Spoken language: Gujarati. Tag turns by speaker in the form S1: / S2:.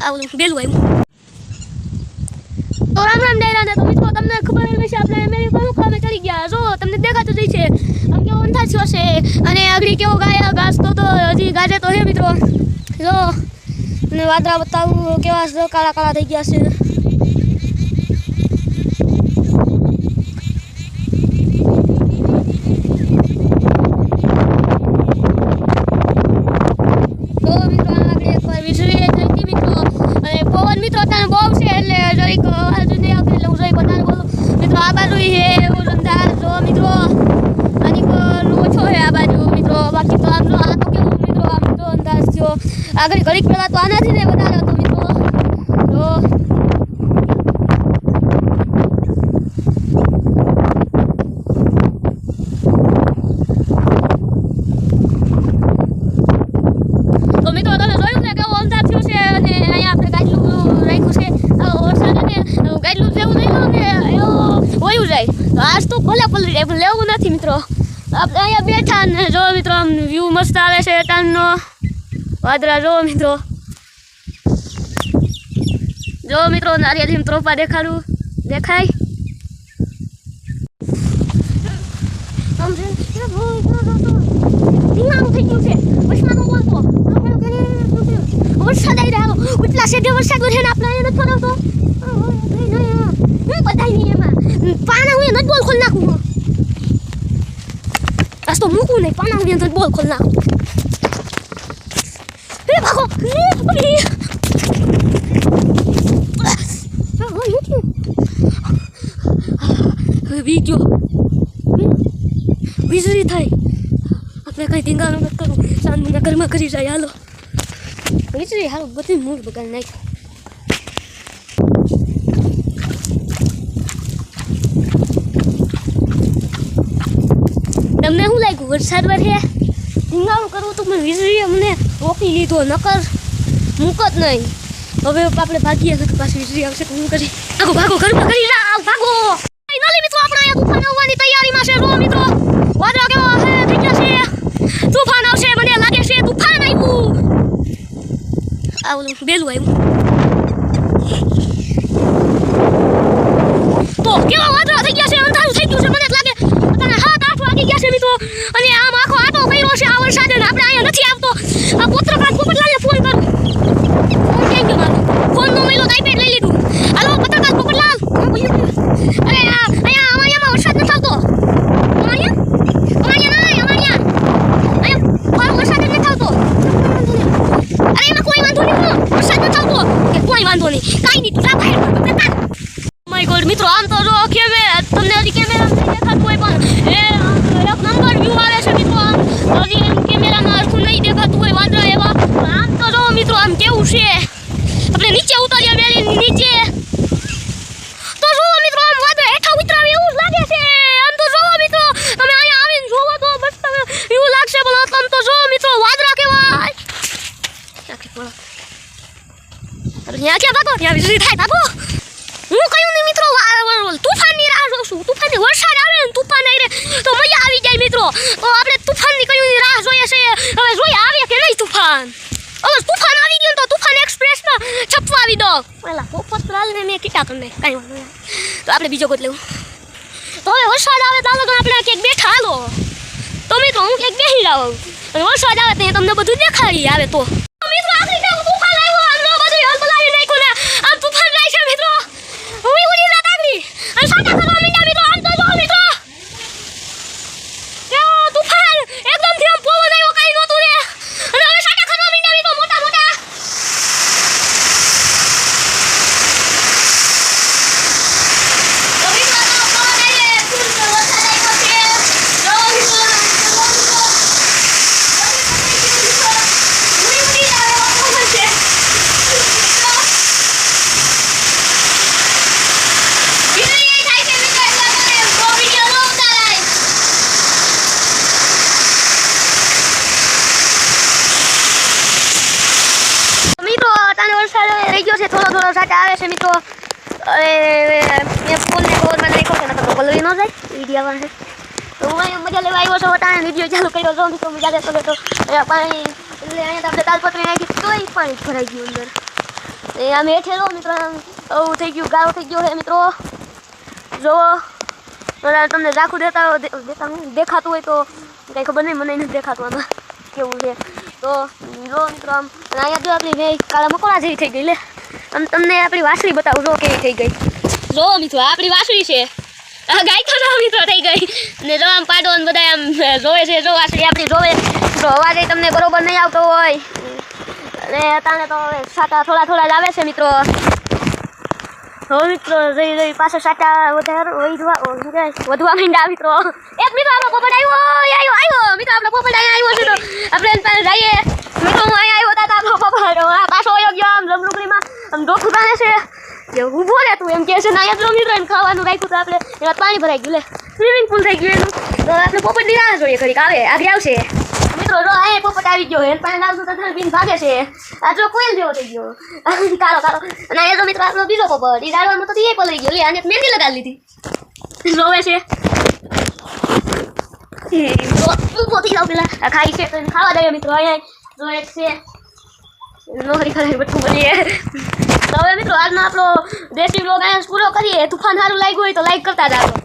S1: આવું બેલું આવ્યું તો રામ રામ ડાયરા ને તો મિત્રો તમને ખબર હશે આપણે અમેરિકાનું કામે કરી ગયા જો તમને દેખાતું જ છે આમ કેવો અંધાર થયો છે અને આગળ કેવો ઘાસ તો હજી ગાજે તો હે મિત્રો જો અને વાદળા બતાવું કેવા કાળા કાળા થઈ ગયા છે આગળ ઘડીક પહેલા તો આનાથી ને વધારે હતો મિત્રો તો મિત્રો તમે જોયું ને કેવો અંધાર થયો છે અને અહીંયા આપણે ગાડલું રાખ્યું છે વરસાદ ને ગાડલું જેવું નહીં ને એવું હોયું જાય તો આજ તો ભલે પલરી પણ લેવું નથી મિત્રો આપણે અહીંયા બેઠા ને જો મિત્રો આમ વ્યૂ મસ્ત આવે છે ટાણનો વાદળા જો મિત્રો નારિયેળ ત્રોપા દેખાડું દેખાય વરસાદ આવી રહ્યો એટલા સેધે વરસાદ છે ને આપણે નથી ફરવતો બધા નહીં એમાં પાણા હું નથી બોલ ખોલ નાખું આજ તો મૂકું નહીં પાણા હું નથી બોલ ખોલ નાખું ભાગો બીજો વીજળી થાય આપણે કઈ ધીંગાનું નથી કરવું સાંજના ઘરમાં કરી જાય હાલો વીજળી હાલો બધી મૂળ બગાડ નાખ્યું તમને શું લાગ્યું વરસાદ વરસે ધીંગાણું કરવું તો મને વીજળી અમને રોકી લીધો નકર મૂક જ નહીં હવે આપણે ભાગીએ તો પાછી વીજળી આવશે તો હું કરી ભાગો ઘરમાં કરી ભાગો નલી મિત્રો આપણે અહીંયા તુફાન આવવાની તૈયારીમાં છે રો મિત્રો વાદળા કેવા છે થઈ ગયા છે તુફાન આવશે મને લાગે છે તુફાન આવ્યું આવું બેલું આવ્યું તો કેવા વાદળા થઈ ગયા છે અંધારું થઈ ગયું છે મને લાગે તને 7-8 વાગી ગયા છે મિત્રો અને આમ આખો આટો કર્યો છે આ વરસાદ ને આપણે અહીંયા નથી આવતો આ પત્રકાર પોપટલાલને ફોન કરું કેમ કે મારો ફોન નો મેલો આઈપેડ લઈ લીધું હાલો પત્રકાર પોપટલાલ અરે અહીંયા અમારિયામાં વરસાદ નથી આવતો અમારિયા વરસાદ નથી આવતો અરે એમાં કોઈ વાંધો નહીં વરસાદ નથી આવતો કે કોઈ વાંધો નહીં કાઈ નહીં તું જા બહાર પત્રકાર માય ગોડ મિત્રો આમ તો જો કેમેરા તમને હજી કેમેરા દેખાતું હોય પણ એ એક નંબર વ્યૂ આવે છે મિત્રો આમ હજી કેમેરામાં આખું નહીં દેખાતું હોય વાંદરા એવા આમ તો જો મિત્રો આમ કેવું છે આપણે નીચે ઉતાર્યા બેલી નીચે તો જો મિત્રો આમ વાદળા હેઠા ઉતરાવે એવું લાગે છે આમ તો જો મિત્રો તમે અહીંયા આવીને જોવો તો બસ તમે એવું લાગશે પણ આમ તો જો મિત્રો વાદળા કેવા ત્યાં ક્યાં ભાગો ત્યાં વીજળી થાય ભાગો હું કહ્યું નહીં મિત્રો તુફાનની રાહ જોઉં છું તુફાનની વરસાદ આવે ને તુફાન આવી તો મજા આવી જાય મિત્રો તો આપણે તુફાનની કહ્યુંની રાહ જોઈએ છે હવે જોઈએ આવે કે નહીં તુફાન હવે તુફાન આવી ગયું તો તુફાન એક્સપ્રેસમાં છપવા આવી દો પેલા પોપટલાલને મેં કીધા તમને કાંઈ વાંધો નહીં તો આપણે બીજો ગોત લેવું તો હવે વરસાદ આવે તો આપણે ક્યાંક બેઠા હાલો તો મિત્રો હું ક્યાંક બેસી જાઉં અને વરસાદ આવે તો તમને બધું દેખાડી આવે તો મિત્રો આપણે તુફાન આવ્યો આમ બધું હલબલાવી નાખ્યું ને આમ તુફાન જાય છે મિત્રો હું ઉડી ના તાગડી અને સાટા કરવા મીંડા મિત્રો આમ તો જો મિત્રો તુફાન એકદમ થી આમ પવન આવ્યો કાઈ નહોતું રે અને હવે સાટા કરવા મીંડા મિત્રો મોટા મોટા તો મિત્રો આ પવન આવે ફૂલ વરસાદ આવ્યો છે જો મિત્રો ઉડી આવે પવન છે થોડો સાટા આવે છે મિત્રો મેં ફોનને કવરમાં નાખ્યો છે નકર પલળી ન જાય વિડીયો આવવાનો છે તો હું અહીંયા મજા લેવા આવ્યો છું તાણે વિડીયો ચાલુ કર્યો જો મિત્રો મજા લેતો તો પાણી એટલે અહીંયા આપણે તાલપત્રી નાખી તોય પાણી ભરાઈ ગયું અંદર એ આમ હેઠેલો મિત્રો આવું થઈ ગયું, ગાળો થઈ ગયો છે મિત્રો. જો તમને ઝાખું દેખાતું હોય તો કંઈ ખબર નહીં, મને નથી દેખાતું આમાં કેવું છે. તો જો મિત્રો આમ અહીંયા જો આપણી મેં કાળા મકોડા જેવી થઈ ગઈ લે. આમ તમને આપણી વાસળી બતાવું, જો કેવી થઈ ગઈ. જો મિત્રો આપણી વાસળી છે, ગાય તો જો મિત્રો થઈ ગઈ. ને જો આમ પાડો ને બધા આમ જોવે છે, જો વાસળી આપણી જોવે. તો અવાજ તમને બરોબર નહીં આવતો હોય અને અત્યારે તો સાટા થોડા જ આવે છે મિત્રો. હવે મિત્રો જઈ પાછળ સાટા વધવા માંડ્યા મિત્રો. એક મિત્રો આપણો પોપટ આવ્યો મિત્રો, આપણો પોપટ અહીંયા આવ્યો છે. તો આપણે એની પાસે જઈએ મિત્રો. હું અહીંયા આવ્યો હતા, આપણો પોપટ પાછો આવ્યો ગયો આમ રમલુકડીમાં આમ ડોકું તાણે છે. ઊભો રહે તું એમ કહે છે. ના એટલો મિત્રો એને ખાવાનું રાખ્યું તો આપણે એમાં પાણી ભરાઈ ગયું, લે સ્વિમિંગ પૂલ થઈ ગયું એનું. તો આપણે પોપટની રાહ જોઈએ ઘડીક, આવે આગળ આવશે મિત્રો. જો અહીંયા પોપટ આવી ગયો, એને પાસે લાવશું તો પીને ભાગે છે. આ જો કોયલ જેવો થઈ ગયો કાળો. અને એ જો મિત્રો આપણો બીજો પોપટ, એ ગાળવામાં તો એ પલળી ગયો. લે આને મહેંદી લગાવી લીધી, જોવે છે. ઊભો થઈ જાવ પેલા, આ ખાઈ છે તો એને ખાવા દઈએ મિત્રો. અહીંયા જો એક છે નોકરી ખરાઈ બધું બનીએ. તો હવે મિત્રો આજનો આપણો દેશી વ્લોગ અહીંયા પૂરો કરીએ. તુફાન સારું લાગ્યું હોય તો લાઈક કરતા જાજો.